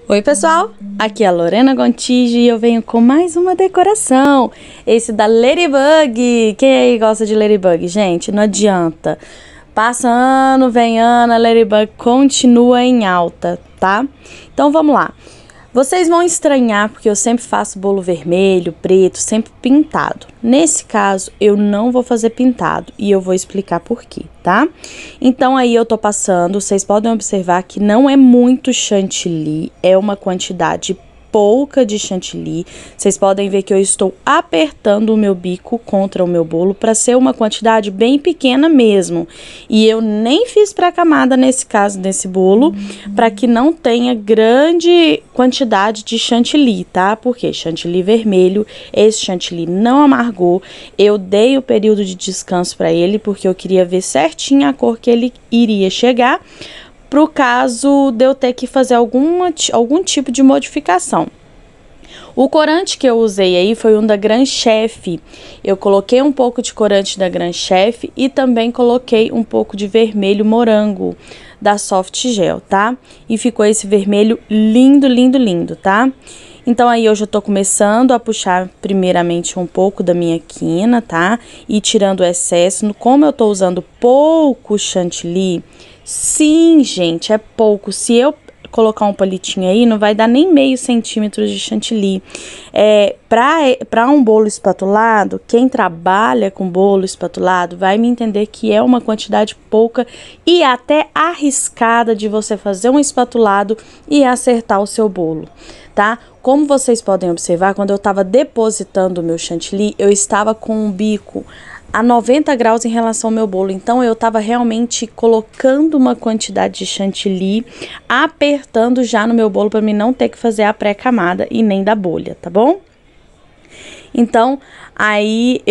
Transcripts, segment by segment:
Oi pessoal, aqui é a Lorena Gontijo e eu venho com mais uma decoração, esse da Ladybug. Quem aí gosta de Ladybug? Gente, não adianta, passa ano, vem ano, a Ladybug continua em alta, tá? Então vamos lá. Vocês vão estranhar porque eu sempre faço bolo vermelho, preto, sempre pintado. Nesse caso, eu não vou fazer pintado e eu vou explicar por quê, tá? Então aí eu tô passando, vocês podem observar que não é muito chantilly, é uma quantidade pouca de chantilly. Vocês podem ver que eu estou apertando o meu bico contra o meu bolo para ser uma quantidade bem pequena mesmo. E eu nem fiz pré-camada nesse caso desse bolo, para que não tenha grande quantidade de chantilly, tá? Porque chantilly vermelho, esse chantilly não amargou. Eu dei o período de descanso para ele porque eu queria ver certinho a cor que ele iria chegar, pro caso de eu ter que fazer algum tipo de modificação. O corante que eu usei aí foi um da Grand Chef. Eu coloquei um pouco de corante da Grand Chef e também coloquei um pouco de vermelho morango da Soft Gel, tá? E ficou esse vermelho lindo, lindo, lindo, tá? Então aí eu já tô começando a puxar primeiramente um pouco da minha quina, tá? E tirando o excesso. Como eu tô usando pouco chantilly, sim, gente, é pouco. Se eu colocar um palitinho aí, não vai dar nem meio centímetro de chantilly. Para um bolo espatulado, quem trabalha com bolo espatulado vai me entender que é uma quantidade pouca e até arriscada de você fazer um espatulado e acertar o seu bolo, tá? Como vocês podem observar, quando eu estava depositando o meu chantilly, eu estava com o bico a 90 graus em relação ao meu bolo. Então, eu estava realmente colocando uma quantidade de chantilly, apertando já no meu bolo para mim não ter que fazer a pré-camada e nem da bolha, tá bom? Então, aí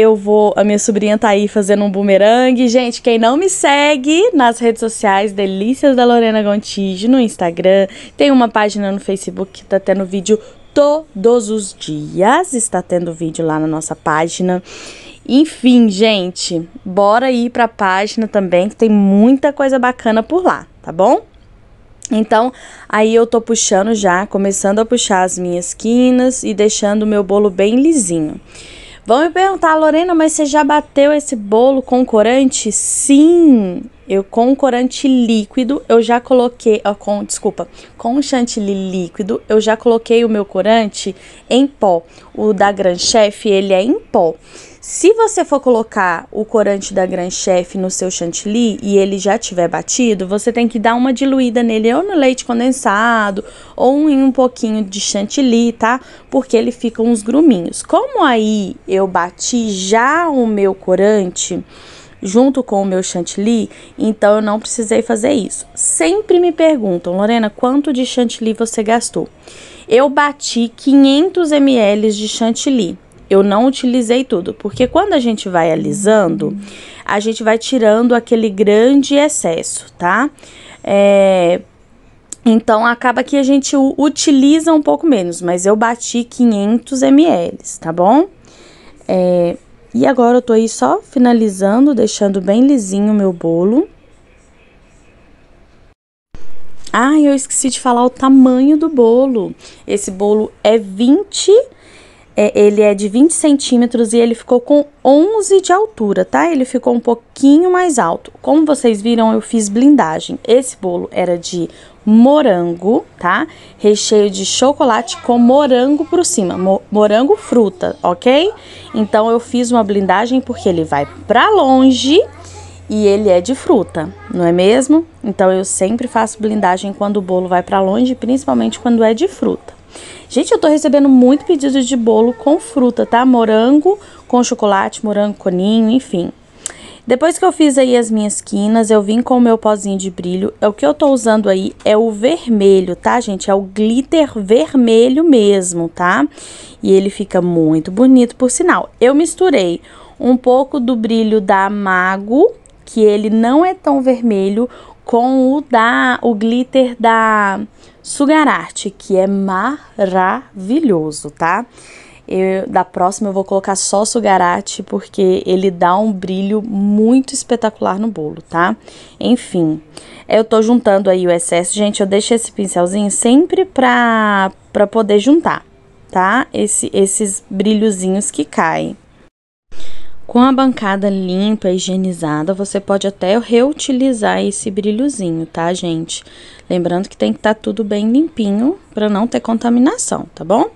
a minha sobrinha tá aí fazendo um bumerangue. Gente, quem não me segue nas redes sociais, Delícias da Lorena Gontijo, no Instagram, tem uma página no Facebook que tá tendo vídeo todos os dias, está tendo vídeo lá na nossa página. Enfim, gente, bora ir pra página também, que tem muita coisa bacana por lá, tá bom? Então, aí eu tô puxando já, começando a puxar as minhas quinas e deixando o meu bolo bem lisinho. Vão me perguntar, Lorena, mas você já bateu esse bolo com corante? Sim, com corante líquido, eu já coloquei, com chantilly líquido, eu já coloquei o meu corante em pó. O da Grand Chef, ele é em pó. Se você for colocar o corante da Grand Chef no seu chantilly e ele já tiver batido, você tem que dar uma diluída nele ou no leite condensado ou em um pouquinho de chantilly, tá? Porque ele fica uns gruminhos. Como aí eu bati já o meu corante junto com o meu chantilly, então eu não precisei fazer isso. Sempre me perguntam, Lorena, quanto de chantilly você gastou? Eu bati 500 ml de chantilly. Eu não utilizei tudo, porque quando a gente vai alisando, a gente vai tirando aquele grande excesso, tá? Então, acaba que a gente utiliza um pouco menos, mas eu bati 500 ml, tá bom? E agora eu tô aí só finalizando, deixando bem lisinho o meu bolo. Ah, eu esqueci de falar o tamanho do bolo. Esse bolo é ele é de 20 centímetros e ele ficou com 11 de altura, tá? Ele ficou um pouquinho mais alto. Como vocês viram, eu fiz blindagem. Esse bolo era de morango, tá? Recheio de chocolate com morango por cima. Morango fruta, ok? Então, eu fiz uma blindagem porque ele vai pra longe e ele é de fruta, não é mesmo? Então, eu sempre faço blindagem quando o bolo vai pra longe, principalmente quando é de fruta. Gente, eu tô recebendo muito pedido de bolo com fruta, tá? Morango com chocolate, morango com ninho, enfim. Depois que eu fiz aí as minhas quinas, eu vim com o meu pozinho de brilho. O que eu tô usando aí é o vermelho, tá, gente? É o glitter vermelho mesmo, tá? E ele fica muito bonito, por sinal. Eu misturei um pouco do brilho da Mago, que ele não é tão vermelho, com o glitter da Sugar Art, que é maravilhoso, tá? Da próxima eu vou colocar só sugarate, porque ele dá um brilho muito espetacular no bolo, tá? Enfim, eu tô juntando aí o excesso. Gente, eu deixo esse pincelzinho sempre pra poder juntar, tá? Esses brilhozinhos que caem. Com a bancada limpa, higienizada, você pode até reutilizar esse brilhozinho, tá, gente? Lembrando que tem que estar tudo bem limpinho para não ter contaminação, tá bom?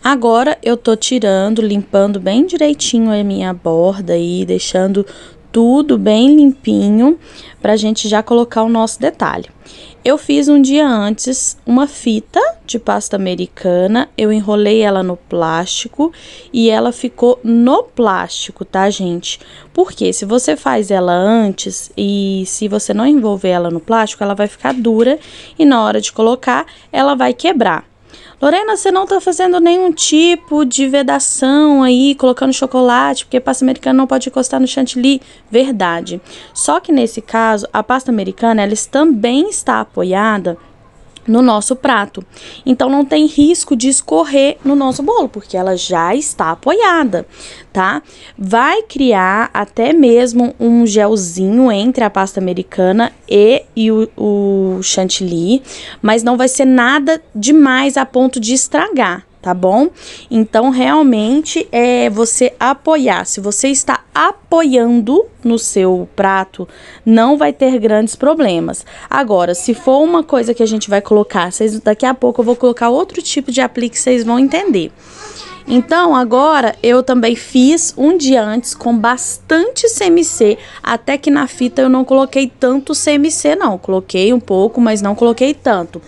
Agora, eu tô tirando, limpando bem direitinho a minha borda aí, deixando tudo bem limpinho pra gente já colocar o nosso detalhe. Eu fiz um dia antes uma fita de pasta americana, eu enrolei ela no plástico e ela ficou no plástico, tá, gente? Porque se você faz ela antes e se você não envolver ela no plástico, ela vai ficar dura e na hora de colocar, ela vai quebrar. Lorena, você não tá fazendo nenhum tipo de vedação aí, colocando chocolate, porque pasta americana não pode encostar no chantilly. Verdade. Só que nesse caso, a pasta americana, ela também está apoiada no nosso prato. Então, não tem risco de escorrer no nosso bolo, porque ela já está apoiada, tá? Vai criar até mesmo um gelzinho entre a pasta americana e o chantilly, mas não vai ser nada demais a ponto de estragar, tá bom? Então, realmente, você apoiar. Se você está apoiando no seu prato, não vai ter grandes problemas. Agora, se for uma coisa que a gente vai colocar, daqui a pouco eu vou colocar outro tipo de aplique, vocês vão entender. Então, agora, eu também fiz um dia antes com bastante CMC, até que na fita eu não coloquei tanto CMC não, coloquei um pouco, mas não coloquei tanto.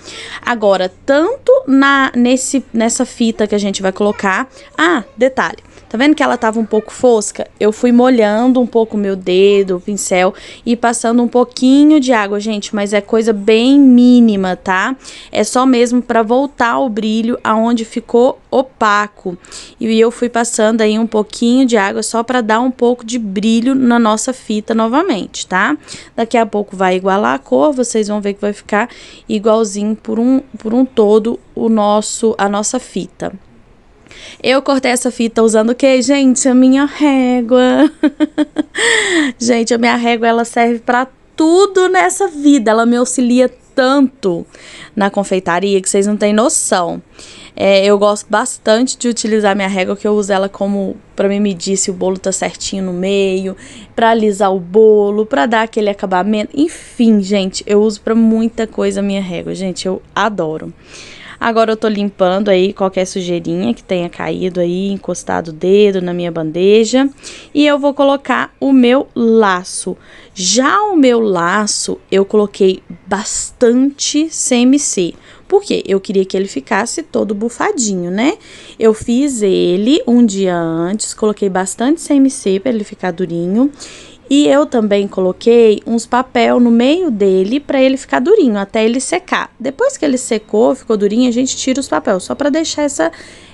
Agora, tanto nessa fita que a gente vai colocar, detalhe, tá vendo que ela tava um pouco fosca? Eu fui molhando um pouco o meu dedo, o pincel e passando um pouquinho de água, gente, mas é coisa bem mínima, tá? É só mesmo pra voltar o brilho aonde ficou opaco. E eu fui passando aí um pouquinho de água só pra dar um pouco de brilho na nossa fita novamente, tá? Daqui a pouco vai igualar a cor, vocês vão ver que vai ficar igualzinho por um todo a nossa fita. Eu cortei essa fita usando o quê, gente? A minha régua. Gente, a minha régua, ela serve pra tudo nessa vida. Ela me auxilia tanto na confeitaria que vocês não têm noção. Eu gosto bastante de utilizar minha régua, que eu uso ela como pra me medir se o bolo tá certinho no meio, pra alisar o bolo, pra dar aquele acabamento. Enfim, gente, eu uso pra muita coisa a minha régua. Gente, eu adoro. Agora eu tô limpando aí qualquer sujeirinha que tenha caído aí, encostado o dedo na minha bandeja. E eu vou colocar o meu laço. Já o meu laço, eu coloquei bastante CMC. Por quê? Eu queria que ele ficasse todo bufadinho, né? Eu fiz ele um dia antes, coloquei bastante CMC para ele ficar durinho. E eu também coloquei uns papel no meio dele para ele ficar durinho, até ele secar. Depois que ele secou, ficou durinho, a gente tira os papéis, só para deixar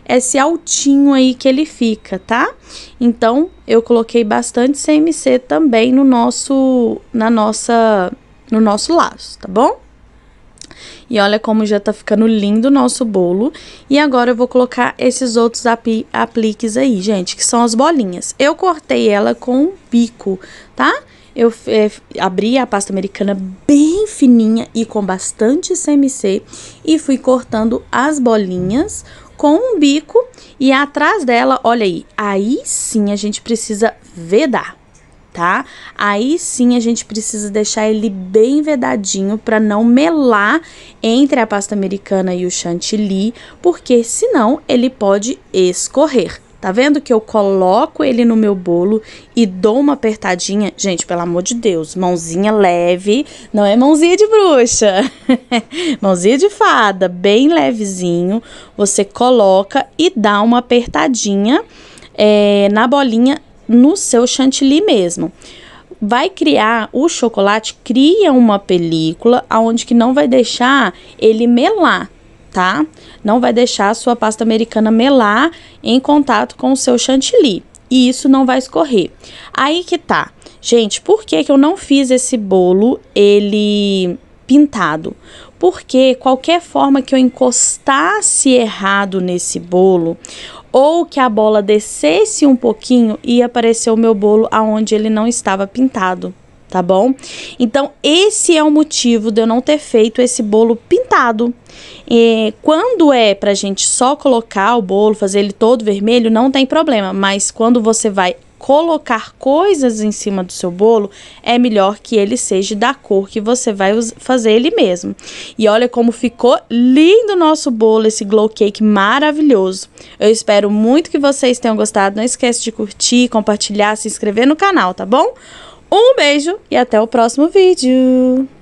esse altinho aí que ele fica, tá? Então, eu coloquei bastante CMC também no nosso laço, tá bom? E olha como já tá ficando lindo o nosso bolo. E agora eu vou colocar esses outros apliques aí, gente, que são as bolinhas. Eu cortei ela com um bico, tá? Eu abri a pasta americana bem fininha e com bastante CMC e fui cortando as bolinhas com um bico. E atrás dela, olha aí sim a gente precisa vedar. Tá? Aí sim a gente precisa deixar ele bem vedadinho para não melar entre a pasta americana e o chantilly, porque senão ele pode escorrer. Tá vendo que eu coloco ele no meu bolo e dou uma apertadinha? Gente, pelo amor de Deus, mãozinha leve, não é mãozinha de bruxa, mãozinha de fada, bem levezinho. Você coloca e dá uma apertadinha na bolinha, no seu chantilly mesmo. Vai criar, o chocolate cria uma película aonde que não vai deixar ele melar, tá? Não vai deixar a sua pasta americana melar em contato com o seu chantilly. E isso não vai escorrer. Aí que tá. Gente, por que que eu não fiz esse bolo, ele pintado? Porque qualquer forma que eu encostasse errado nesse bolo, ou que a bola descesse um pouquinho e apareceu o meu bolo aonde ele não estava pintado, tá bom? Então, esse é o motivo de eu não ter feito esse bolo pintado. E quando é pra gente só colocar o bolo, fazer ele todo vermelho, não tem problema, mas quando você vai colocar coisas em cima do seu bolo, é melhor que ele seja da cor que você vai fazer ele mesmo. E olha como ficou lindo o nosso bolo, esse glow cake maravilhoso. Eu espero muito que vocês tenham gostado. Não esquece de curtir, compartilhar, se inscrever no canal, tá bom? Um beijo e até o próximo vídeo!